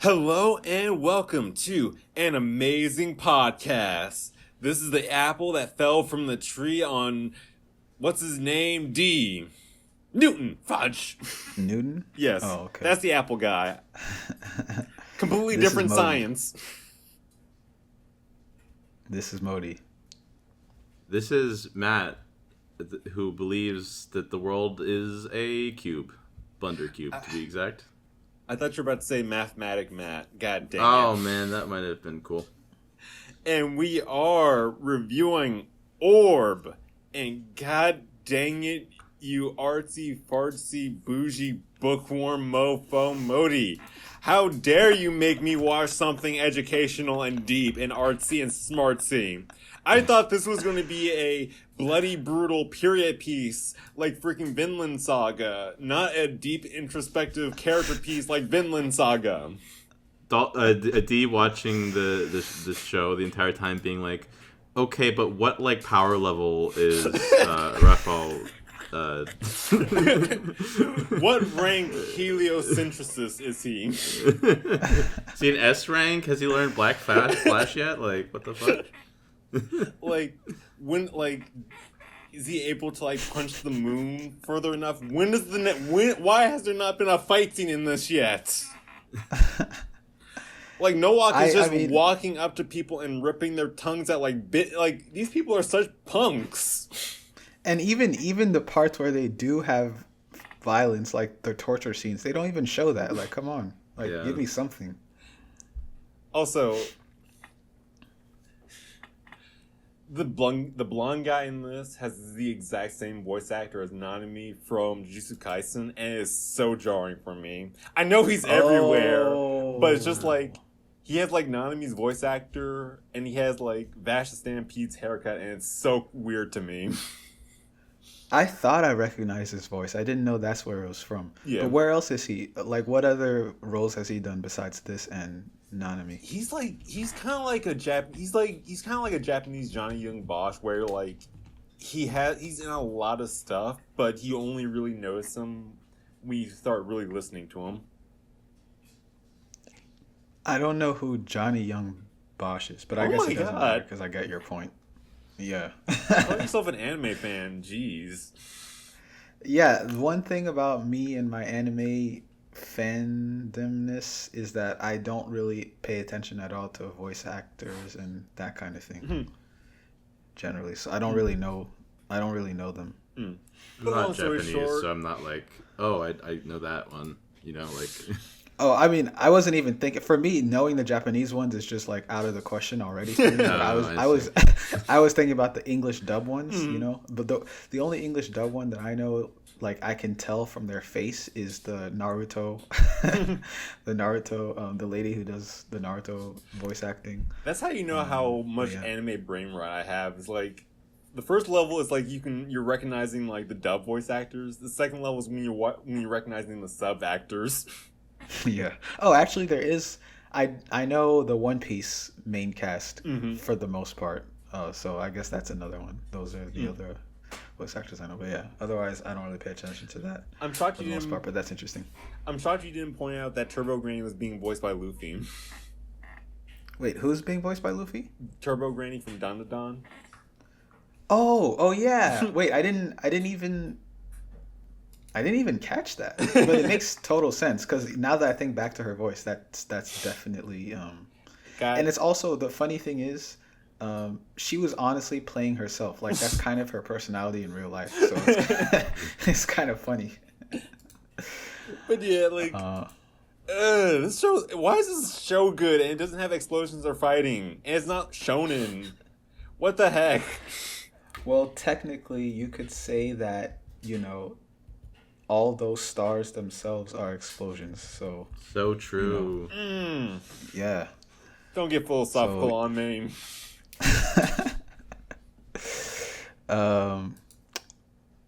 Hello and welcome to an amazing podcast. This is the apple that fell from the tree on, what's his name? D. Newton. Fudge. Newton? Yes. Oh, okay. That's the apple guy. Completely This is different Modi. science. This is Modi. This is Matt, who believes that the world is a cube. Bunder cube, to be exact. I thought you were about to say mathematic Matt. God dang Oh, it. man, that might have been cool. And we are reviewing Orb. And god dang it, you artsy, fartsy, bougie, bookworm mofo Modi. How dare you make me watch something educational and deep and artsy and smartsy? I thought this was going to be a bloody, brutal period piece like freaking Vinland Saga, not a deep, introspective character piece like Vinland Saga. D watching the show the entire time being like, okay, but what, like, power level is Raphael... What rank heliocentristus is he? Is he an S rank? Has he learned Black Flash yet? Like, what the fuck? Like, when, like, is he able to, like, punch the moon further enough? When does the why has there not been a fight scene in this yet? Like, Nowak is just walking up to people and ripping their tongues out like these people are such punks. And even the parts where they do have violence, like the torture scenes, they don't even show that. Like, come on. Like, Yeah. give me something. Also, the blonde guy in this has the exact same voice actor as Nanami from Jujutsu Kaisen, and it is so jarring for me. I know he's everywhere, but it's just like, he has like Nanami's voice actor, and he has like Vash the Stampede's haircut, and it's so weird to me. I thought I recognized his voice. I didn't know that's where it was from. Yeah. But where else is he? Like, what other roles has he done besides this and Nanami? He's kind of like a Japanese Johnny Young Bosch, where like he's in a lot of stuff, but you only really notice him when you start really listening to him. I don't know who Johnny Young Bosch is, but I guess it doesn't matter because I get your point. Yeah. Call yourself an anime fan, jeez. Yeah, one thing about me and my anime fandomness is that I don't really pay attention at all to voice actors and that kind of thing. Generally, so I don't really know them. I'm But long not story Japanese, short- so I'm not like, oh, I know that one. You know, like... Oh, I mean, I wasn't even thinking. For me, knowing the Japanese ones is just like out of the question already. For me. But I was thinking about the English dub ones, you know. But the only English dub one that I know, like I can tell from their face, is the Naruto, the lady who does the Naruto voice acting. That's how you know how much yeah. anime brain rot I have. It's like the first level is like you're recognizing like the dub voice actors. The second level is when you're recognizing the sub actors. Yeah. Oh, actually, there is. I know the One Piece main cast for the most part. So I guess that's another one. Those are the other voice actors I know. But yeah, otherwise I don't really pay attention to that. I'm shocked for you the most didn't. part, but that's interesting. I'm shocked you didn't point out that Turbo Granny was being voiced by Luffy. Wait, who's being voiced by Luffy? Turbo Granny from Dandadan. Oh yeah. Wait, I didn't even catch that. But it makes total sense because now that I think back to her voice, that's definitely. And it's also, the funny thing is, she was honestly playing herself. Like, that's kind of her personality in real life. So it's kind of funny. But yeah, like, this show. Why is this show good and it doesn't have explosions or fighting and it's not shonen? What the heck? Well, technically, you could say that, you know, all those stars themselves are explosions. So true. yeah. Don't get philosophical on me. All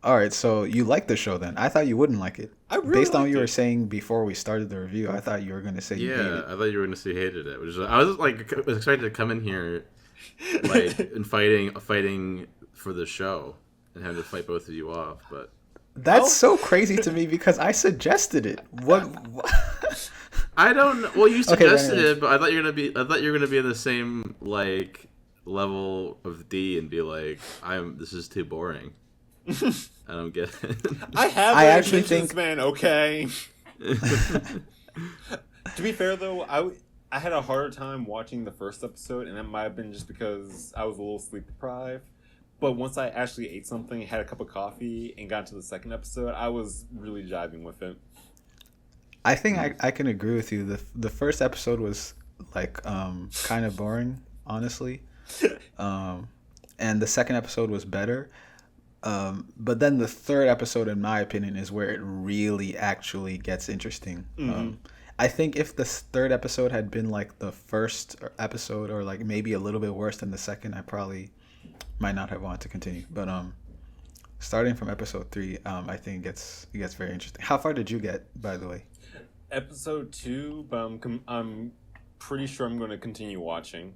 right, so you like the show then? I thought you wouldn't like it. I really Based on what liked you were it. saying before we started the review, I thought you were going to say you hated Yeah, it. I thought you were going to say you hated it. I was like, excited to come in here, like, and fighting for the show and having to fight both of you off. But That's so crazy to me because I suggested it. What? I don't know. Well, you suggested Okay, it, but I thought you were gonna be in the same like level of D and be like, this is too boring. I don't get it. I actually think, man. Okay. To be fair, though, I had a harder time watching the first episode, and that might have been just because I was a little sleep deprived. But once I actually ate something, had a cup of coffee, and got to the second episode, I was really jiving with it. I think I can agree with you. The first episode was like kind of boring, honestly, and the second episode was better. But then the third episode, in my opinion, is where it really actually gets interesting. Mm-hmm. I think if the third episode had been like the first episode, or like maybe a little bit worse than the second, I probably might not have wanted to continue. But starting from episode 3, I think it gets very interesting. How far did you get, by the way? Episode 2, but I'm pretty sure I'm going to continue watching.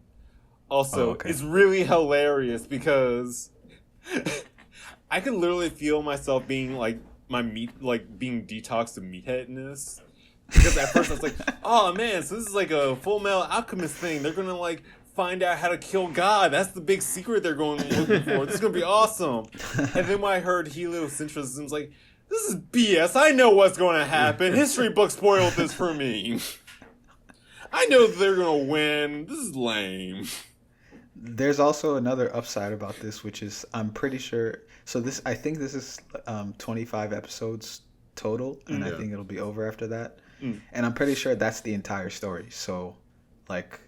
Also, It's really hilarious because I can literally feel myself being like being detoxed of meatheadness. Because at first I was like, oh man, so this is like a Full Metal Alchemist thing. They're gonna like find out how to kill God. That's the big secret they're going looking for. This is gonna be awesome. And then when I heard heliocentrism, I was like, this is BS. I know what's gonna happen. History book spoiled this for me. I know they're gonna win. This is lame. There's also another upside about this, which is I'm pretty sure. So I think this is 25 episodes total, and I think it'll be over after that. And I'm pretty sure that's the entire story. So, like,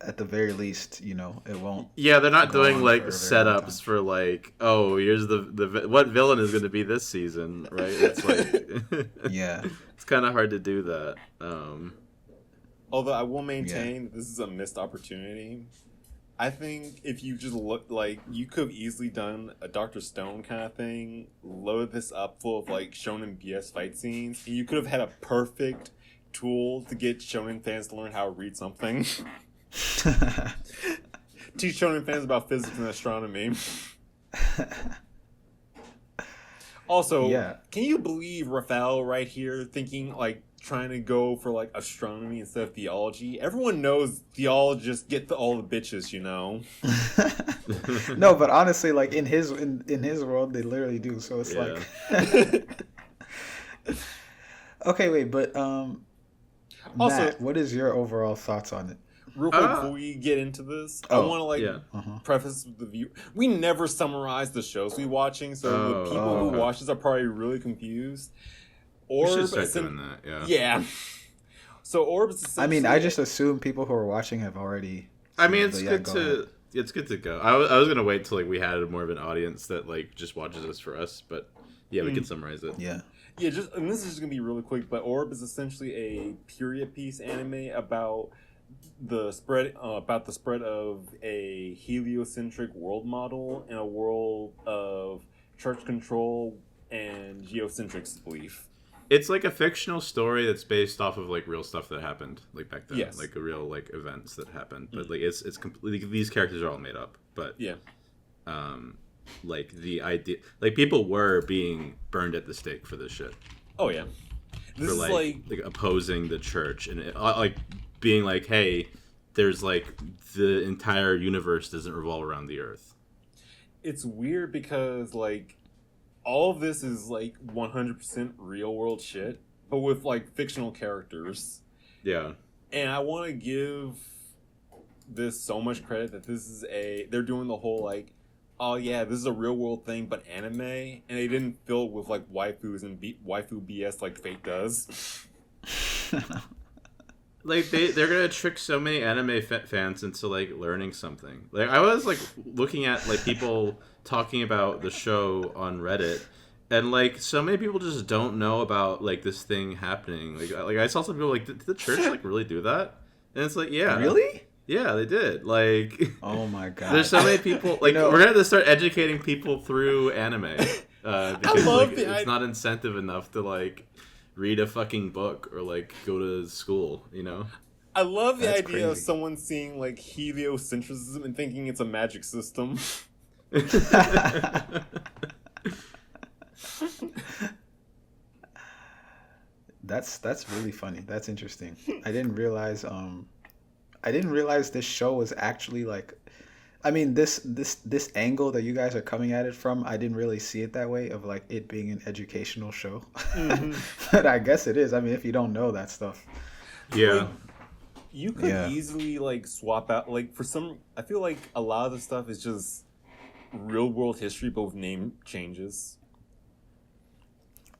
at the very least, it won't. Yeah, they're not doing like setups for like, oh, here's the what villain is going to be this season, right? It's like, yeah, it's kind of hard to do that. Although I will maintain that this is a missed opportunity. I think if you just look, like, you could have easily done a Dr. Stone kind of thing, load this up full of, like, shonen BS fight scenes, and you could have had a perfect tool to get shonen fans to learn how to read something. Teach shonen fans about physics and astronomy. Also, can you believe Raphael right here thinking, like, trying to go for like astronomy instead of theology? Everyone knows theologists get all the bitches, No, but honestly, like in his world, they literally do. So it's like, okay, wait, but also, Matt, what is your overall thoughts on it? Real quick, before we get into this, I want to preface with the view. We never summarize the shows we're watching, so the people who watch this are probably really confused. Orb, we should start doing that, yeah. So Orb is essentially... I mean, I just assume people who are watching have already... it's good to go. I was gonna wait till like we had more of an audience that like just watches this for us, but yeah, we can summarize it. Yeah. Yeah, and this is just gonna be really quick, but Orb is essentially a period piece anime about the spread of a heliocentric world model in a world of church control and geocentric belief. It's like a fictional story that's based off of like real stuff that happened like back then, yes. like a real like events that happened. But like it's completely, these characters are all made up. But like the idea, like people were being burned at the stake for this shit. Oh yeah, this is like opposing the church and like being like, hey, there's like the entire universe doesn't revolve around the Earth. It's weird because like. All of this is like 100% real world shit, but with like fictional characters. Yeah. And I want to give this so much credit that they're doing the whole like, oh yeah, this is a real world thing, but anime, and they didn't fill it with like waifus and waifu BS like Fate does. Like they're gonna trick so many anime fans into like learning something. Like I was like looking at like people talking about the show on Reddit, and like so many people just don't know about like this thing happening. Like I saw some people like, did the church like really do that? And it's like, yeah, really? Yeah, they did. Like, oh my god, there's so many people. Like we're gonna have to start educating people through anime because like it's not incentive enough to like read a fucking book or like go to school, I love the idea of someone seeing like heliocentrism and thinking it's a magic system. That's really funny. That's interesting. I didn't realize this show was actually like, I mean, this angle that you guys are coming at it from, I didn't really see it that way of like it being an educational show. Mm-hmm. But I guess it is. I mean, if you don't know that stuff. Yeah. Like, you could easily like swap out like for some. I feel like a lot of the stuff is just real world history, but with name changes.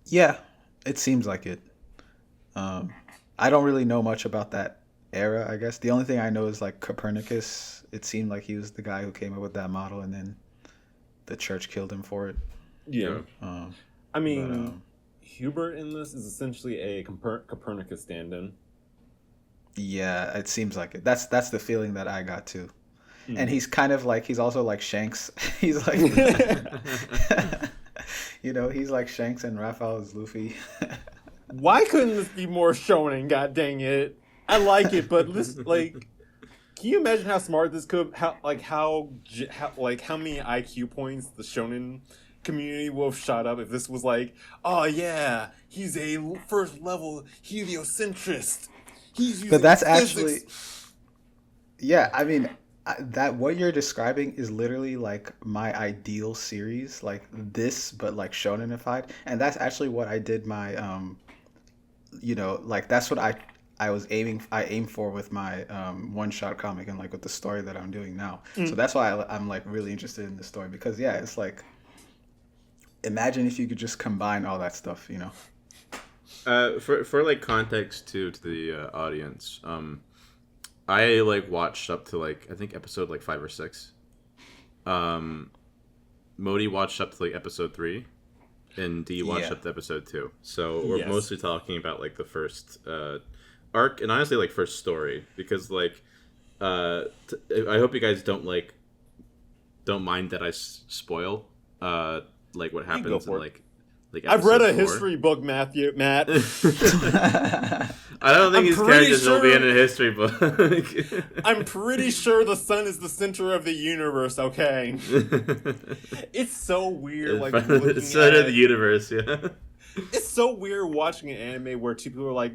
Yeah, it seems like it. I don't really know much about that era, I guess. The only thing I know is like Copernicus. It seemed like he was the guy who came up with that model, and then the church killed him for it. Yeah. I mean, Hubert in this is essentially a Copernicus stand-in. Yeah, it seems like it. That's the feeling that I got too. And he's kind of like, he's also like Shanks. He's like, he's like Shanks and Raphael is Luffy. Why couldn't this be more shonen? God dang it! I like it, but listen, like, can you imagine how smart this could? How many IQ points the shonen community will have shot up if this was like, oh yeah, he's a first level heliocentrist. He's using but that's physics. actually, yeah. I mean, that what you're describing is literally like my ideal series, like this, but like shonenified, and that's actually what I did my like that's what I aimed for with my one shot comic and like with the story that I'm doing now. So that's why I'm like really interested in the story, because yeah, it's like, imagine if you could just combine all that stuff, For like context to the audience, I like watched up to like I think episode like 5 or 6. Modi watched up to like episode 3, and D watched up to episode 2. So we're mostly talking about like the first arc, and honestly like first story, because like I hope you guys don't mind that I spoil like what happens in like I've read a 4. history book, Matt. I don't think his characters will be in a history book. I'm pretty sure the sun is the center of the universe, okay? It's so weird, like, looking the center of the universe, yeah. It's so weird watching an anime where two people are like,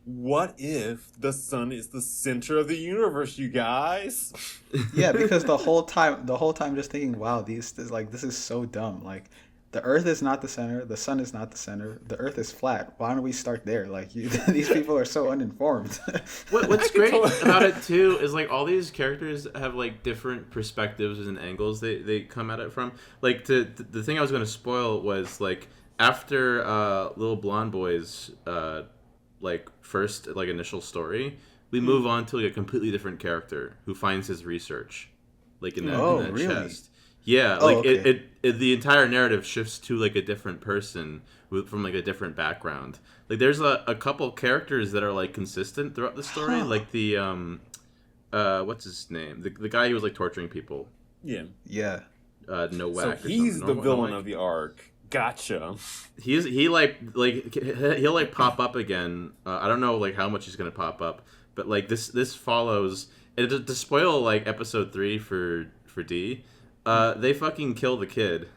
what if the sun is the center of the universe, you guys? Yeah, because the whole time just thinking, wow, this is so dumb. Like, the Earth is not the center. The sun is not the center. The Earth is flat. Why don't we start there? Like, these people are so uninformed. What's great about it too is like all these characters have like different perspectives and angles they come at it from. Like the thing I was going to spoil was like after Little Blonde Boy's like first like initial story, we move on to like a completely different character who finds his research like in that really? chest. Yeah, like okay. it the entire narrative shifts to like a different person from like a different background. Like there's a couple characters that are like consistent throughout the story, like the what's his name? The guy who was like torturing people. Yeah. No whack. So he's the villain of the arc. Gotcha. He'll like pop up again. I don't know like how much he's gonna pop up, but like this follows. And to spoil like episode 3 for D. They fucking kill the kid.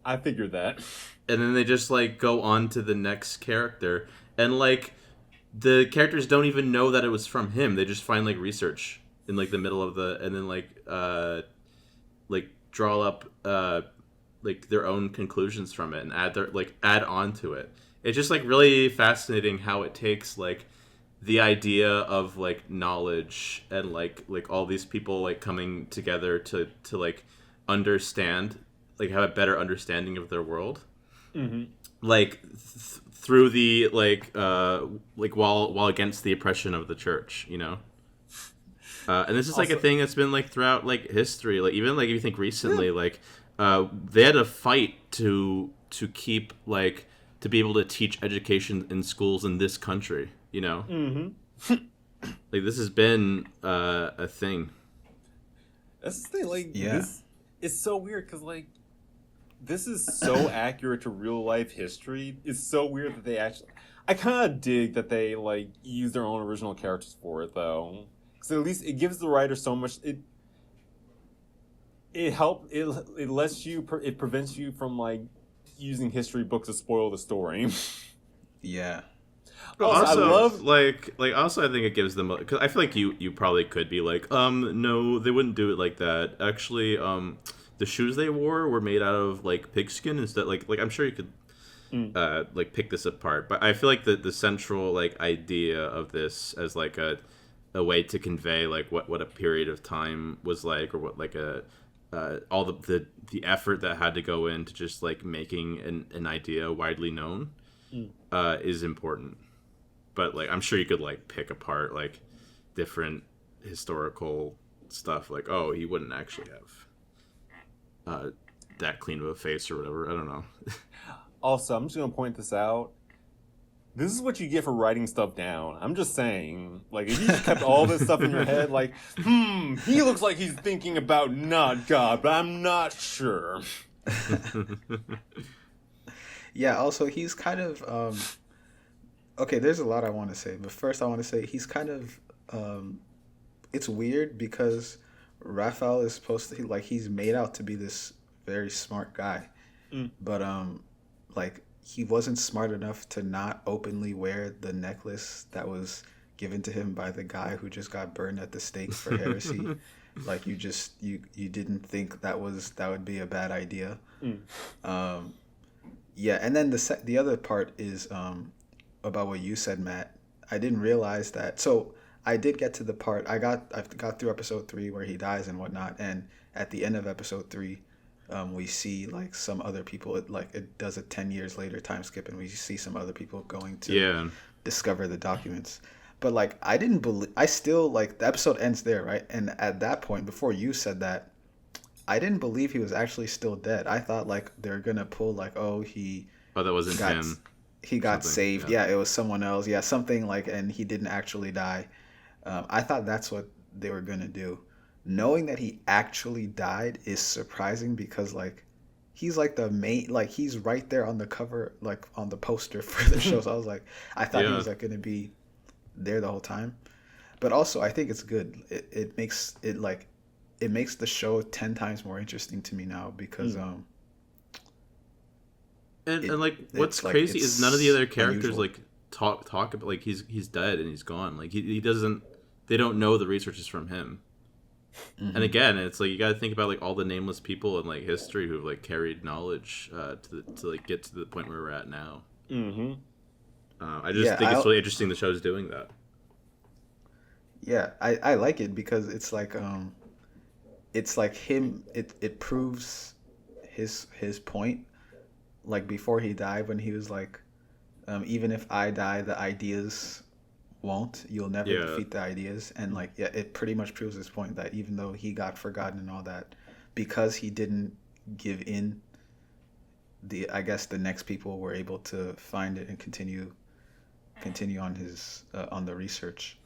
I figured that. And then they just, like, go on to the next character. And, like, the characters don't even know that it was from him. They just find, like, research in, like, the middle of the... And then, like draw up, like, their own conclusions from it and add on to it. It's just, like, really fascinating how it takes, like, the idea of like knowledge and like all these people like coming together to like understand, like have a better understanding of their world, like through the like while against the oppression of the church, and this is like a thing that's been like throughout like history, like even like if you think recently, like they had to fight to keep like to be able to teach education in schools in this country. Like this has been a thing. That's the thing. Like, this is so weird because like this is so accurate to real life history. It's so weird that they actually. I kind of dig that they like use their own original characters for it though, because at least it gives the writer so much. It lets you. It prevents you from like using history books to spoil the story. Yeah. Also, I love also I think it gives them, because I feel like you probably could be like, no, they wouldn't do it like that. Actually, the shoes they wore were made out of like pigskin instead. Like I'm sure you could like pick this apart, but I feel like the central like idea of this as like a way to convey like what a period of time was like, or what like all the effort that had to go into just like making an idea widely known is important. But like I'm sure you could like pick apart like different historical stuff, like, oh, he wouldn't actually have that clean of a face or whatever. I don't know. Also, I'm just gonna point this out. This is what you get for writing stuff down. I'm just saying, like, if you just kept all this stuff in your head, like, he looks like he's thinking about not God, but I'm not sure. Yeah, also, he's kind of, okay, there's a lot I want to say, but first I want to say he's kind of, it's weird because Raphael is supposed to, like, he's made out to be this very smart guy, but, like, he wasn't smart enough to not openly wear the necklace that was given to him by the guy who just got burned at the stake for heresy. Like, you didn't think that would be a bad idea. Yeah, and then the other part is about what you said, Matt. I didn't realize that. So I did get to the part. I got through episode 3 where he dies and whatnot, and at the end of episode 3. We see like some other people. It does a 10 years later time skip, and we see some other people going to discover the documents. But like I didn't believe. I still like the episode ends there, right? And at that point, before you said that, I didn't believe he was actually still dead. I thought like they're gonna pull like, oh, that wasn't him. He got saved. Yeah, it was someone else. Yeah, something like, and he didn't actually die. I thought that's what they were gonna do. Knowing that he actually died is surprising because like he's like the main, like he's right there on the cover, like on the poster for the show. So I was like, I thought he was like gonna be there the whole time. But also I think it's good. It makes the show 10 times more interesting to me now because and like what's crazy is none of the other characters unusual. Like talk about like he's dead and he's gone. Like he doesn't, they don't know the research is from him. And again, it's like you got to think about like all the nameless people in like history who've like carried knowledge to like get to the point where we're at now. I just think it's really interesting the show's doing that. Yeah, I like it because it's like him. It proves his point. Like before he died, when he was like, even if I die, the ideas won't. You'll never defeat the ideas. And like, yeah, it pretty much proves his point that even though he got forgotten and all that, because he didn't give in, I guess the next people were able to find it and continue on his on the research.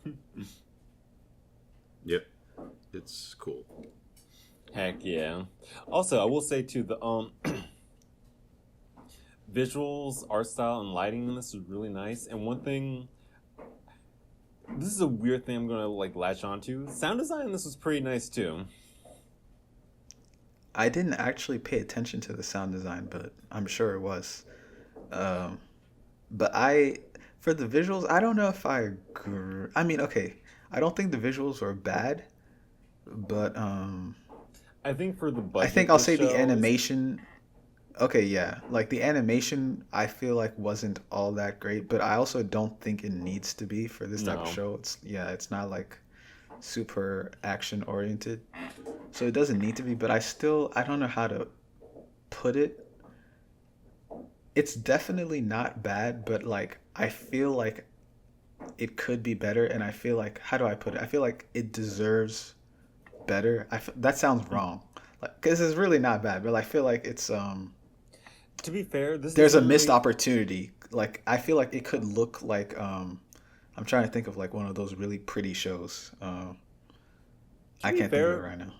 Yep, it's cool. Heck yeah. Also, I will say too, the visuals, art style, and lighting in this is really nice. And one thing, this is a weird thing I'm gonna like latch onto. Sound design in this was pretty nice too. I didn't actually pay attention to the sound design, but I'm sure it was. But for the visuals, I don't know if I agree. I mean, okay, I don't think the visuals were bad, but I think for the budget, I think I'll say the animation. Okay, yeah, like the animation, I feel like wasn't all that great, but I also don't think it needs to be for this type of show. It's not like super action oriented, so it doesn't need to be. But I don't know how to put it. It's definitely not bad, but like I feel like it could be better, and I feel like, how do I put it? I feel like it deserves better. That sounds wrong, like because it's really not bad, but I feel like it's To be fair, there's a missed opportunity. Like I feel like it could look like I'm trying to think of like one of those really pretty shows. I can't think of it right now.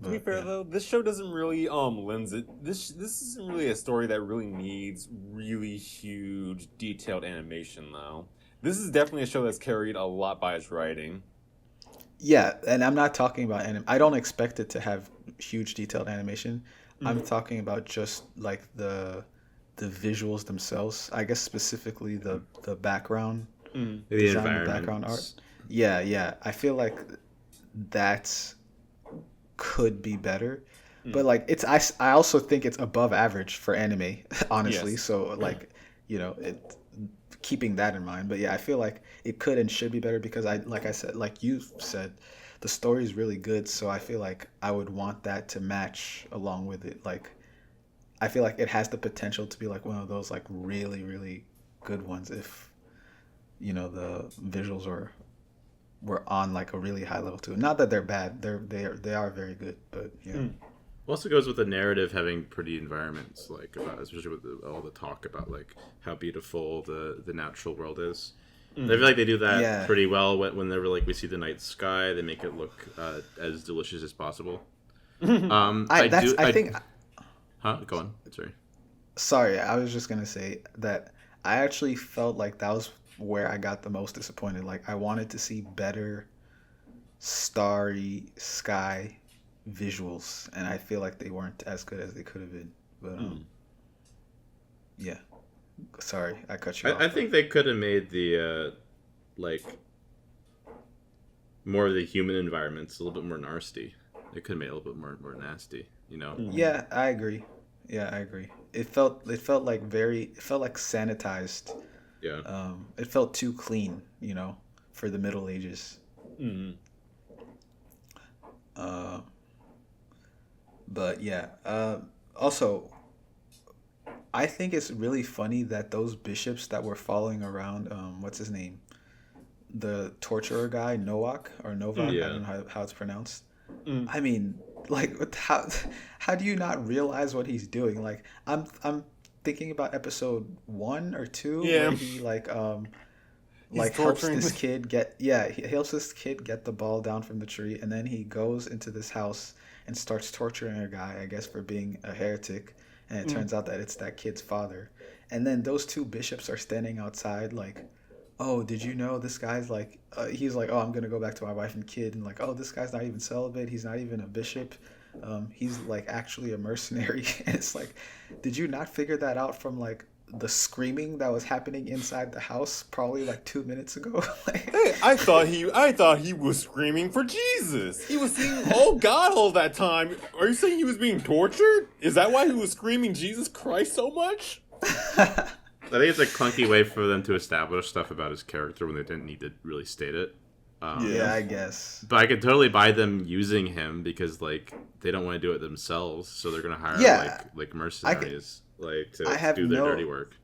To be fair though, this show doesn't really lends it. This isn't really a story that really needs really huge detailed animation though. This is definitely a show that's carried a lot by its writing. Yeah, and I'm not talking about I don't expect it to have huge detailed animation. I'm talking about just like the visuals themselves. I guess specifically the background The design, environment, the background art. Yeah. I feel like that's could be better, but like I also think it's above average for anime, honestly. Yes. So like, it keeping that in mind. But yeah, I feel like it could and should be better because like I said, like you said, the story is really good. So I feel like I would want that to match along with it. Like I feel like it has the potential to be like one of those like really really good ones if the visuals were on like a really high level too. Not that they're bad. They are very good, but yeah. Also goes with the narrative having pretty environments, like especially with all the talk about like how beautiful the natural world is. I feel like they do that pretty well whenever like we see the night sky. They make it look as delicious as possible. I think. Huh? Go on. Sorry. Sorry, I was just gonna say that I actually felt like that was where I got the most disappointed. Like I wanted to see better starry sky visuals, and I feel like they weren't as good as they could have been. But yeah, sorry, I cut you off. I think they could have made the like more of the human environments a little bit more nasty. They could have made it a little bit more nasty, Yeah, I agree. It felt like it felt like sanitized. Yeah. It felt too clean, for the Middle Ages. But yeah. Also, I think it's really funny that those bishops that were following around, what's his name, the torturer guy, Novak or Novak, I don't know how it's pronounced. I mean, like, how do you not realize what he's doing? Like, I'm thinking about episode 1 or 2 where he helps this kid he helps this kid get the ball down from the tree, and then he goes into this house and starts torturing a guy, I guess, for being a heretic, and it turns out that it's that kid's father. And then those two bishops are standing outside like, oh, did you know this guy's like, he's like, oh, I'm going to go back to my wife and kid. And like, oh, this guy's not even celibate. He's not even a bishop. He's like actually a mercenary. And it's like, did you not figure that out from like the screaming that was happening inside the house probably like 2 minutes ago? Hey, I thought he was screaming for Jesus. He was saying, "Oh God," all that time. Are you saying he was being tortured? Is that why he was screaming Jesus Christ so much? I think it's a clunky way for them to establish stuff about his character when they didn't need to really state it. Yeah, I guess. But I could totally buy them using him because like they don't want to do it themselves, so they're gonna hire like mercenaries to do their dirty work.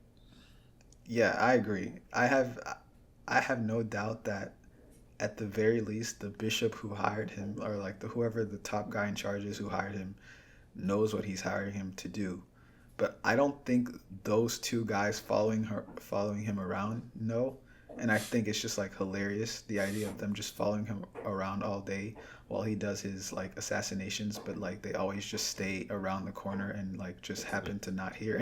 Yeah, I agree. I have no doubt that at the very least the bishop who hired him, or like whoever the top guy in charge is who hired him, knows what he's hiring him to do. But I don't think those two guys following him around know. And I think it's just like hilarious, the idea of them just following him around all day while he does his like assassinations, but like they always just stay around the corner and like just happen to not hear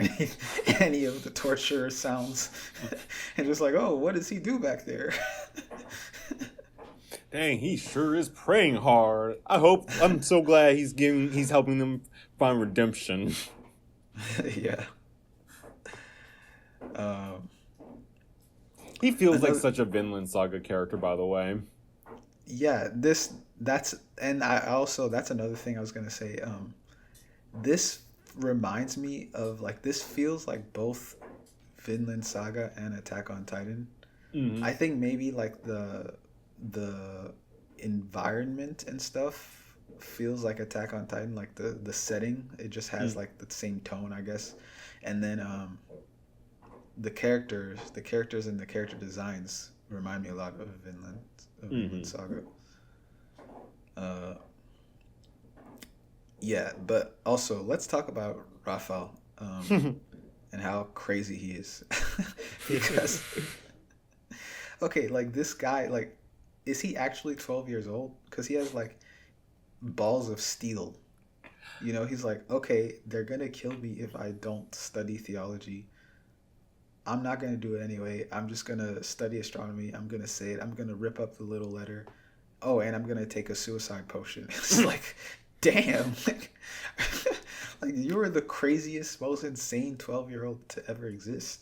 any of the torture sounds. And just like, oh, what does he do back there? Dang, he sure is praying hard. I'm so glad he's helping them find redemption. Yeah. He feels like such a Vinland Saga character, by the way. Yeah, that's another thing I was gonna say. This reminds me of like, this feels like both Vinland Saga and Attack on Titan. Mm-hmm. I think maybe like the environment and stuff feels like Attack on Titan, like the setting, it just has like the same tone, I guess. And then the characters and the character designs remind me a lot of Vinland Saga. Yeah, but also let's talk about Raphael and how crazy he is. Because okay, like this guy, like, is he actually 12 years old? Because he has like balls of steel. He's like, okay, they're gonna kill me if I don't study theology. I'm not going to do it anyway. I'm just going to study astronomy. I'm going to say it. I'm going to rip up the little letter. Oh, and I'm going to take a suicide potion. It's like, damn. Like you were the craziest, most insane 12-year-old to ever exist.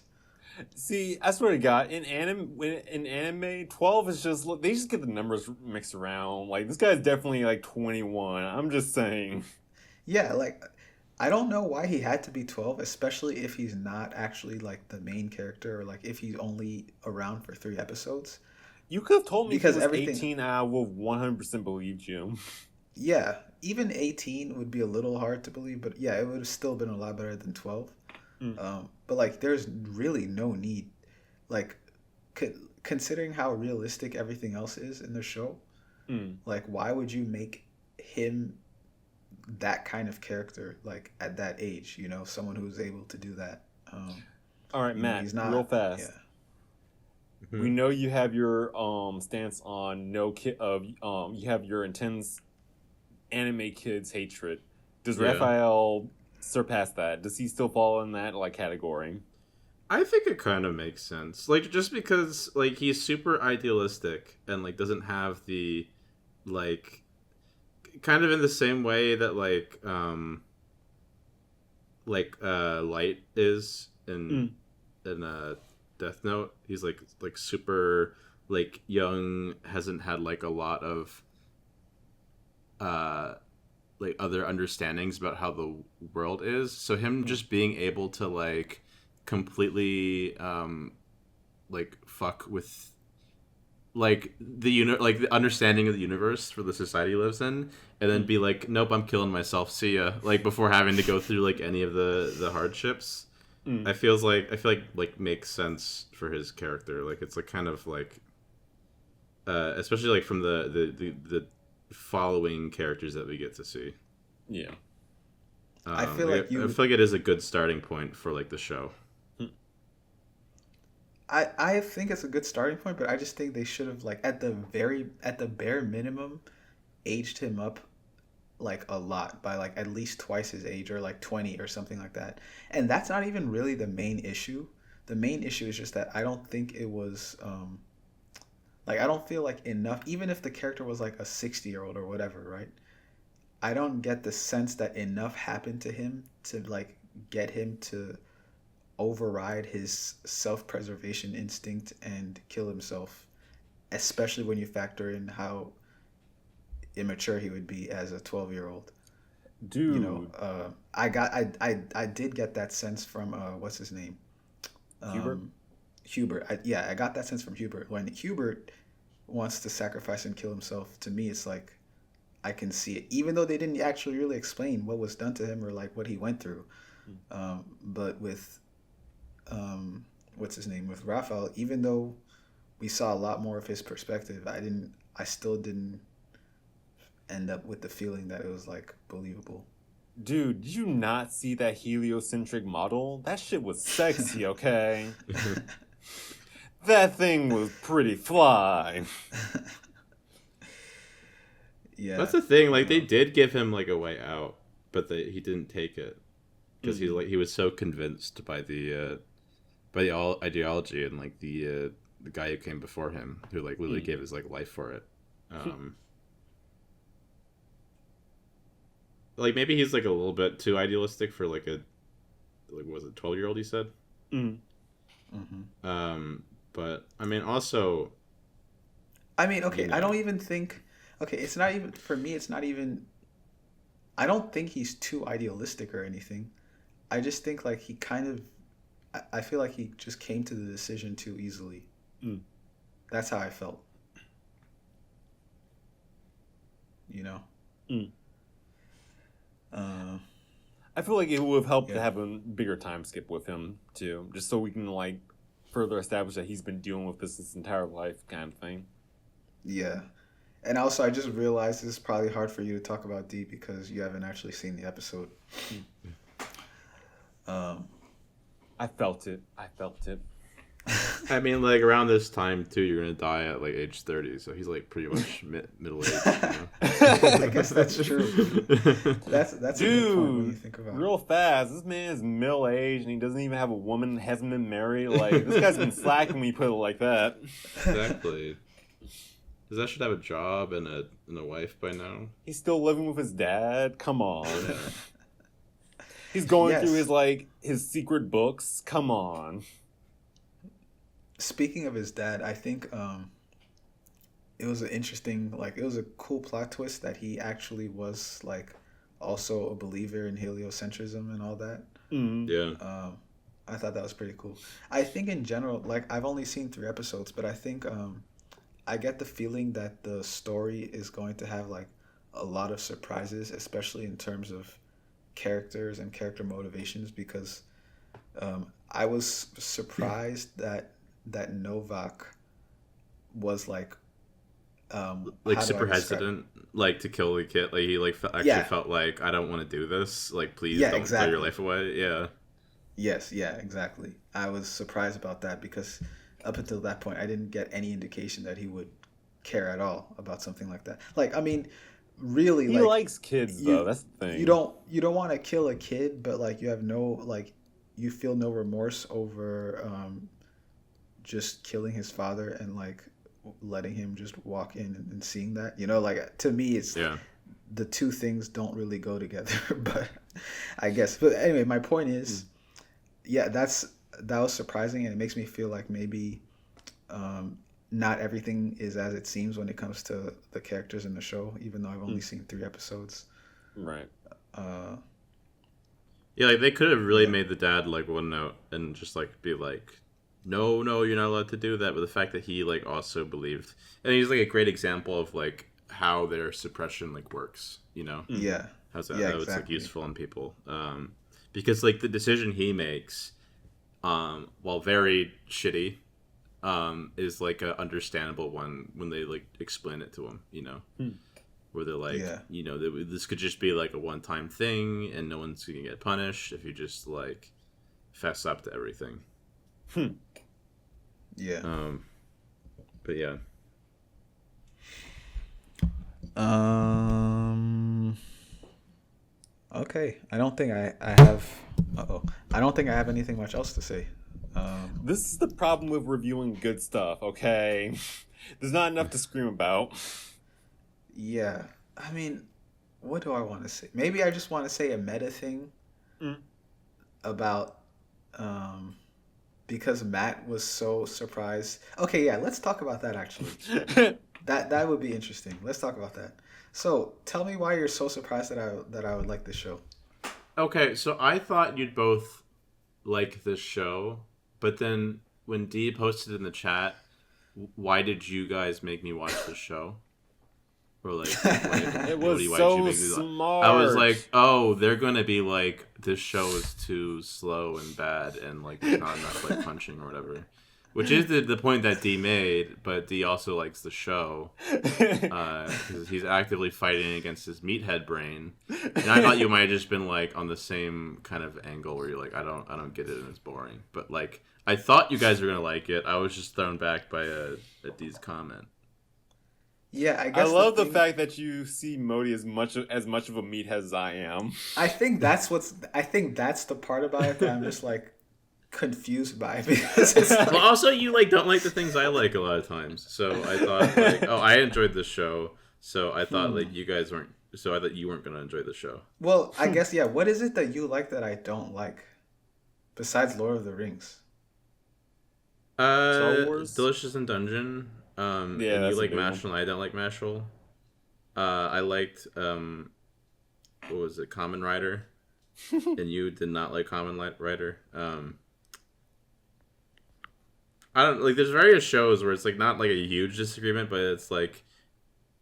See, I swear to God, in anime, 12 is just they just get the numbers mixed around. Like this guy's definitely like 21. I'm just saying. Yeah, like I don't know why he had to be 12, especially if he's not actually like the main character or like if he's only around for 3 episodes. You could have told me Because he was everything 18, I would have 100% believed you. Yeah, even 18 would be a little hard to believe, but yeah, it would have still been a lot better than 12. Mm. But like there's really no need like considering how realistic everything else is in the show, Mm. like why would you make him that kind of character like at that age, someone who's able to do that. All right, Matt, he's not real fast. Yeah. We know you have your stance on no kid of you have your intense anime kids hatred. Does Raphael surpass that? Does he still fall in that like category? I think it kind of makes sense. Like just because like he's super idealistic and like doesn't have the like kind of in the same way that Light is in Death Note. He's like super like young, hasn't had like a lot of like other understandings about how the world is. So him just being able to like completely like fuck with like like the understanding of the universe for the society he lives in, and then be like, nope, I'm killing myself, see ya, like before having to go through like any of the hardships. I feel like makes sense for his character. Like it's like kind of like especially like from the following characters that we get to see. Yeah. I feel like it is a good starting point for like the show. I think it's a good starting point, but I just think they should have like at the bare minimum aged him up like a lot by like at least twice his age or like 20 or something like that. And that's not even really the main issue. The main issue is just that I don't think it was like I don't feel like enough, even if the character was like a 60-year-old or whatever, right? I don't get the sense that enough happened to him to like get him to override his self-preservation instinct and kill himself, especially when you factor in how immature he would be as a 12-year-old. Dude, I did get that sense from what's his name, Hubert. I got that sense from Hubert. When Hubert wants to sacrifice and kill himself, to me it's like I can see it, even though they didn't actually really explain what was done to him or like what he went through. But with what's his name, with Raphael, even though we saw a lot more of his perspective, I still didn't end up with the feeling that it was like believable. Dude, did you not see that heliocentric model? That shit was sexy, okay? That thing was pretty fly. Yeah, that's the thing. Like they did give him like a way out, but he didn't take it because he was so convinced by the ideology and like the guy who came before him who like literally gave his like life for it. Like maybe he's like a little bit too idealistic for like a like what was it 12-year-old he said. But I mean also okay, I don't even think it's not even for me, it's not even I don't think he's too idealistic or anything. I just think like he kind of I feel like he just came to the decision too easily. That's how I felt. I feel like it would have helped to have a bigger time skip with him too, just so we can like further establish that he's been dealing with this his entire life, kind of thing. Yeah, and also I just realized this is probably hard for you to talk about D because you haven't actually seen the episode. I felt it. I mean, like around this time too, you're gonna die at like age 30, so he's like pretty much middle aged. I guess that's true. That's a good point when you think about it. Real fast. This man is middle aged and he doesn't even have a woman. Hasn't been married. Like this guy's been slacking when you put it like that. Exactly. Does that should have a job and a wife by now? He's still living with his dad. Come on. He's going through his secret books. Come on. speaking of his dad, I think it was an interesting, like, it was a cool plot twist that he actually was like also a believer in heliocentrism and all that. Yeah. I thought that was pretty cool. I think in general, like, I've only seen 3 episodes, but I think I get the feeling that the story is going to have like a lot of surprises, especially in terms of characters and character motivations, because I was surprised that Novak was like like how do I super describe- hesitant, like to kill the kid. Like he like actually Yeah. felt like, I don't want to do this. Like, please Yeah, don't throw exactly. your life away. Yeah. Yes, yeah, exactly. I was surprised about that because up until that point, I didn't get any indication that he would care at all about something like that. Like, I mean, really, He like, likes kids, you- though. That's the thing. you don't want to kill a kid, but like you have no like you feel no remorse over just killing his father and like letting him just walk in and seeing that. You know, like to me, it's Yeah. the two things don't really go together. But I guess. But anyway, my point is, yeah, that was surprising, and it makes me feel like maybe not everything is as it seems when it comes to the characters in the show, even though I've only seen 3 episodes. Right. Yeah, like they could have really made the dad like one note and just like be like, no, you're not allowed to do that. But the fact that he like also believed, and he's like a great example of like how their suppression like works. You know, Yeah. how's that? Yeah, How it's like exactly. useful on people. Because like the decision he makes, while very shitty, is like a understandable one when they like explain it to him. You know. Where they're like, Yeah. you know, this could just be like a one-time thing, and no one's gonna get punished if you just like fess up to everything. Yeah. But yeah, Okay. I don't think I have. I don't think I have anything much else to say. This is the problem with reviewing good stuff, okay? There's not enough to scream about. Yeah. I mean, what do I want to say? Maybe I just want to say a meta thing about because Matt was so surprised. Okay, yeah, let's talk about that actually. That would be interesting. Let's talk about that. So, tell me why you're so surprised that I would like this show. okay. So I thought you'd both like this show, but then when Dee posted in the chat, why did you guys make me watch this show? Or like, It was why'd you so make me smart. I was like, oh, they're gonna be like, this show is too slow and bad, and like there's not enough like punching or whatever, which is the point that Dee made. But Dee also likes the show because he's actively fighting against his meathead brain. And I thought you might have just been like on the same kind of angle where you're like, I don't get it and it's boring. But like, I thought you guys were gonna like it. I was just thrown back by a Dee's comment. Yeah, I I guess love the thing- fact that you see Modi as much of a meathead as I am. I think that's the part about it that I'm just like confused by because it's Well, also you like don't like the things I like a lot of times. So I thought like, oh, I enjoyed this show. So I thought like you guys weren't. So I thought you weren't gonna enjoy the show. well, I guess yeah. What is it that you like that I don't like, besides Lord of the Rings? Star Wars? Delicious in Dungeon. Yeah, and that's you a like big one. Mashal and I don't like Mashal. I liked what was it, Common Rider, and you did not like Common Rider. I don't like. There's various shows where it's like not like a huge disagreement, but it's like,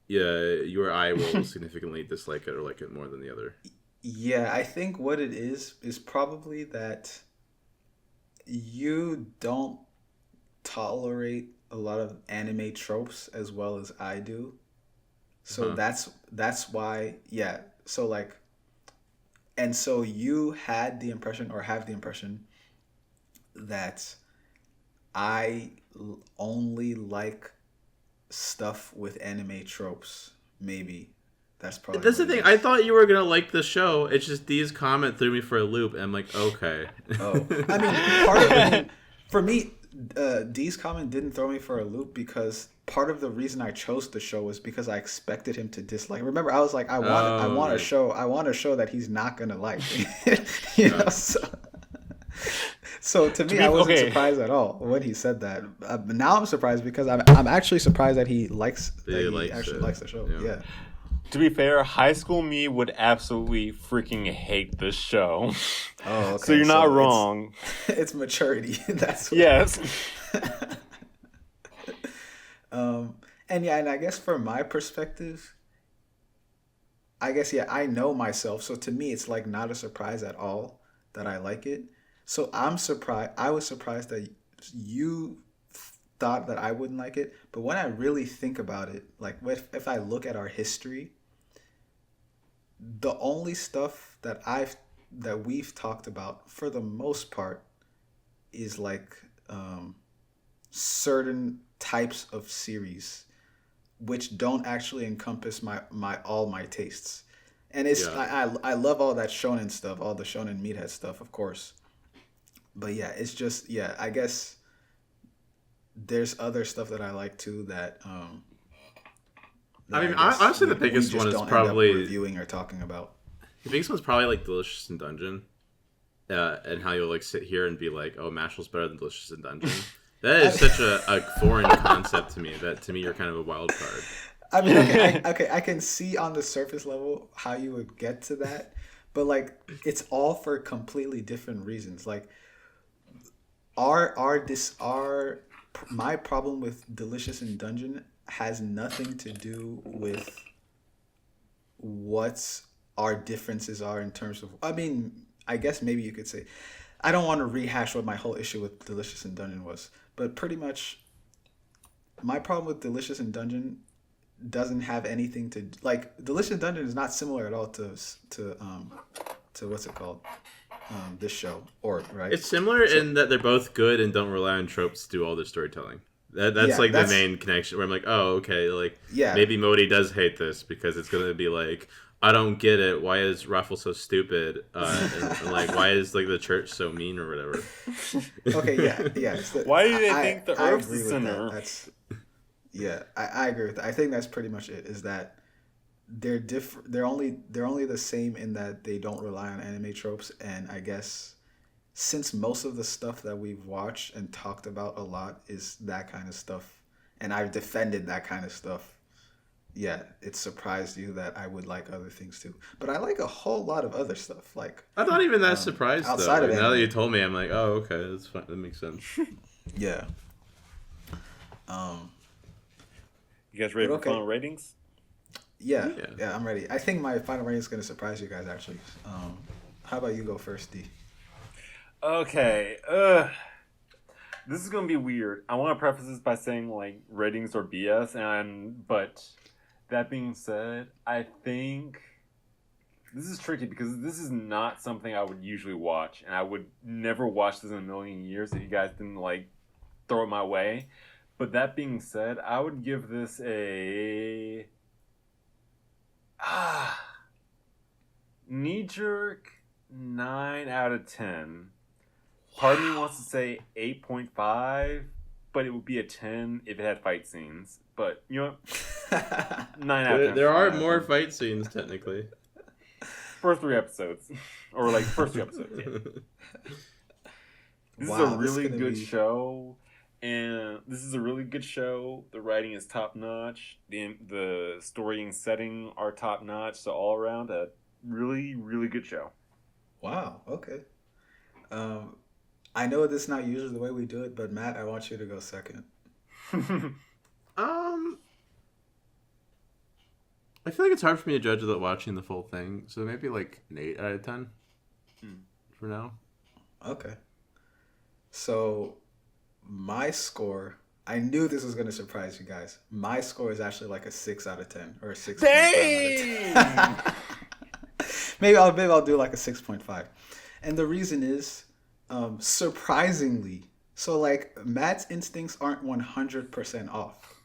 yeah, you or I will significantly dislike it or like it more than the other. Yeah, I think what it is probably that you don't tolerate a lot of anime tropes as well as I do. So Uh-huh. that's why, yeah. So like, and so you had the impression or have the impression that only like stuff with anime tropes. Maybe that's probably That's the what it thing. I is. thought you were gonna like the show. It's just Dee's comment threw me for a loop, and I'm like, okay. Oh, I mean, part of it, for me, Dee's comment didn't throw me for a loop because part of the reason I chose the show was because I expected him to dislike. Remember, I was like, I want a right. show that he's not gonna like, you know. So to me, I wasn't surprised at all when he said that. Now I'm surprised because I'm actually surprised that he likes the show. Yeah. To be fair, high school me would absolutely freaking hate this show. Oh, okay. So you're not wrong. It's maturity. That's what yes. And I guess from my perspective, I know myself. So to me, it's like not a surprise at all that I like it. So I'm surprised. I was surprised that you thought that I wouldn't like it. But when I really think about it, like if I look at our history, the only stuff that we've talked about for the most part is like certain types of series which don't actually encompass all my tastes. And it's I love all that shonen stuff, all the shonen meathead stuff, of course. But yeah, it's just I guess there's other stuff that I like too that I mean, honestly, the biggest one is probably reviewing or talking about. The biggest one's probably like Delicious in Dungeon, and how you'll like sit here and be like, "Oh, Mashl's better than Delicious in Dungeon." That is such a foreign concept to me. That to me, you're kind of a wild card. I mean, I can see on the surface level how you would get to that, but like it's all for completely different reasons. Like my problem with Delicious in Dungeon has nothing to do with what our differences are in terms of. I mean, I guess maybe you could say. I don't want to rehash what my whole issue with Delicious in Dungeon was, but pretty much my problem with Delicious in Dungeon doesn't have anything to like. Delicious in Dungeon is not similar at all to what's it called? This show, Orb, right? It's similar in that they're both good and don't rely on tropes to do all their storytelling. That's the main connection where I'm like, oh, okay, like maybe Modi does hate this because it's gonna be like, I don't get it. Why is Raffle so stupid? And like, why is like the church so mean or whatever? Okay, yeah. Why do they think the Earth's a sinner? I agree with that. I think that's pretty much it. Is that they're different? They're only the same in that they don't rely on anime tropes, and I guess since most of the stuff that we've watched and talked about a lot is that kind of stuff, and I've defended that kind of stuff. Yeah, it surprised you that I would like other things too, but I like a whole lot of other stuff. Like I'm not even that surprised though. Like, now that you told me, I'm like, oh, okay, that's fine. That makes sense. Yeah. You guys ready for final ratings? Yeah, I'm ready. I think my final rating is going to surprise you guys, actually. How about you go first, D? Okay. This is going to be weird. I want to preface this by saying, like, ratings are BS, but that being said, I think this is tricky because this is not something I would usually watch, and I would never watch this in a million years if you guys didn't, like, throw it my way. But that being said, I would give this a knee-jerk 9 out of 10. Part of me wants to say 8.5, but it would be a 10 if it had fight scenes. But, you know what? 9 out of 10. There are more fight scenes, technically. First 3 episodes. Or, like, first 2 episodes, yeah. This is a really good show. And this is a really good show. The writing is top notch. The story and setting are top notch. So all around, a really, really good show. Wow. Okay. I know this is not usually the way we do it, but Matt, I want you to go second. I feel like it's hard for me to judge without watching the full thing. So maybe like an 8 out of 10 for now. Okay. So my score, I knew this was going to surprise you guys. My score is actually like a 6 out of 10 or a 6.5 out of 10. maybe I'll do like a 6.5. And the reason is surprisingly, so like Matt's instincts aren't 100% off.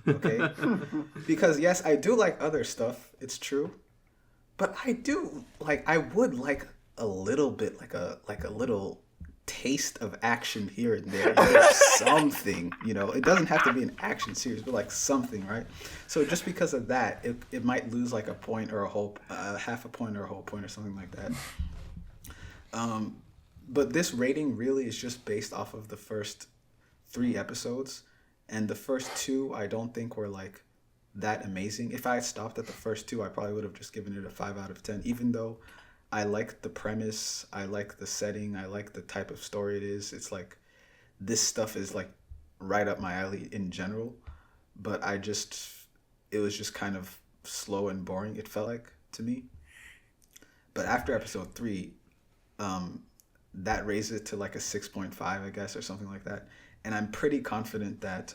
Okay? Because yes, I do like other stuff, it's true. But I would like a little bit like a little taste of action here and there, something, it doesn't have to be an action series, but like something, right? So just because of that, it might lose like a point or a whole half a point or a whole point or something like that. but this rating really is just based off of the first 3 episodes, and the first 2 I don't think were like that amazing. If I had stopped at the first 2, I probably would have just given it a 5 out of 10. Even though I like the premise, I like the setting, I like the type of story it is. It's like this stuff is like right up my alley in general, but it was just kind of slow and boring. It felt like to me. But after episode 3, that raised it to like a 6.5, I guess, or something like that. And I'm pretty confident that,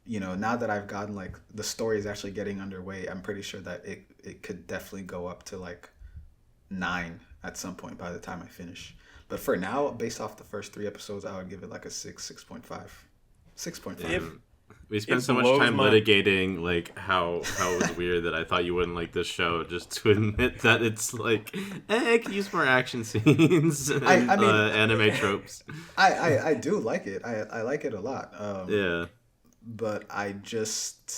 now that I've gotten like the story is actually getting underway, I'm pretty sure that it could definitely go up to like 9 at some point by the time I finish. But for now, based off the first 3 episodes, I would give it like a 6.5. 6.5. We spent so much time litigating like how it was weird that I thought you wouldn't like this show, just to admit that it's like, I could use more action scenes and I mean, anime tropes. I do like it. I like it a lot. Yeah. But I just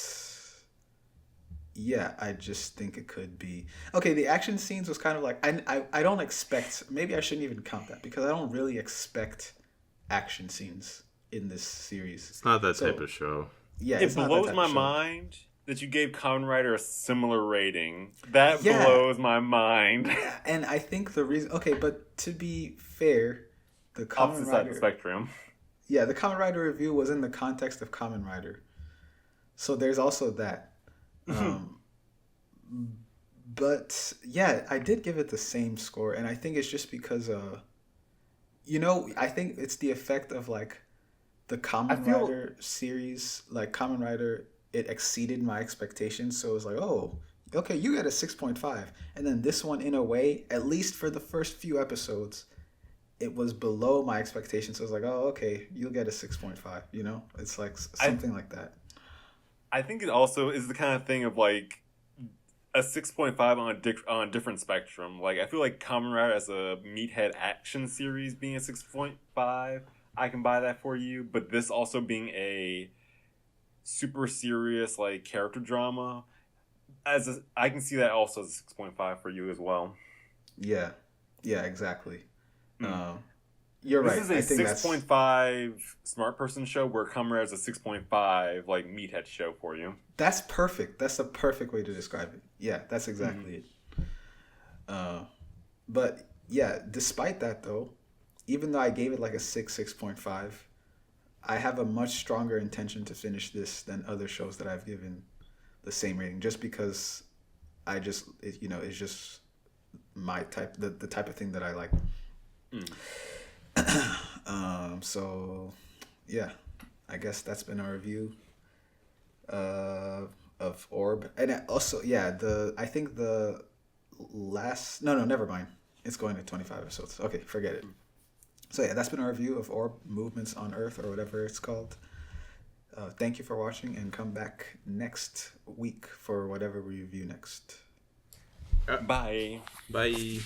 think it could be okay. The action scenes was kind of like I don't expect. Maybe I shouldn't even count that because I don't really expect action scenes in this series. It's not that type of show. Yeah, it blows my mind that you gave Kamen Rider a similar rating. That blows my mind. And I think the reason, okay, but to be fair, the Kamen Rider the spectrum. Yeah, the Kamen Rider review was in the context of Kamen Rider, so there's also that. But yeah, I did give it the same score, and I think it's just because, I think it's the effect of like the Kamen Rider series, like Kamen Rider, it exceeded my expectations. So it was like, oh, okay, you get a 6.5. And then this one, in a way, at least for the first few episodes, it was below my expectations. So I was like, oh, okay, you'll get a 6.5. It's like something like that. I think it also is the kind of thing of like a 6.5 on a different spectrum. Like, I feel like Kamen Rider as a meathead action series being a 6.5, I can buy that for you. But this also being a super serious like character drama, I can see that also as a 6.5 for you as well. Yeah, exactly. You're right. This is a 6.5 smart person show where Kamen Rider is a 6.5 like meathead show for you. That's perfect. That's a perfect way to describe it. Yeah, that's exactly it. But yeah, despite that though, even though I gave it like a 6.5, I have a much stronger intention to finish this than other shows that I've given the same rating, just because it's just my type, the type of thing that I like. So yeah, I guess that's been our review of Orb. And also, I think the last, no, never mind. It's going to 25 episodes. Okay, forget it. So yeah, that's been our review of Orb Movements on Earth, or whatever it's called. Thank you for watching, and come back next week for whatever we review next. Bye. Bye.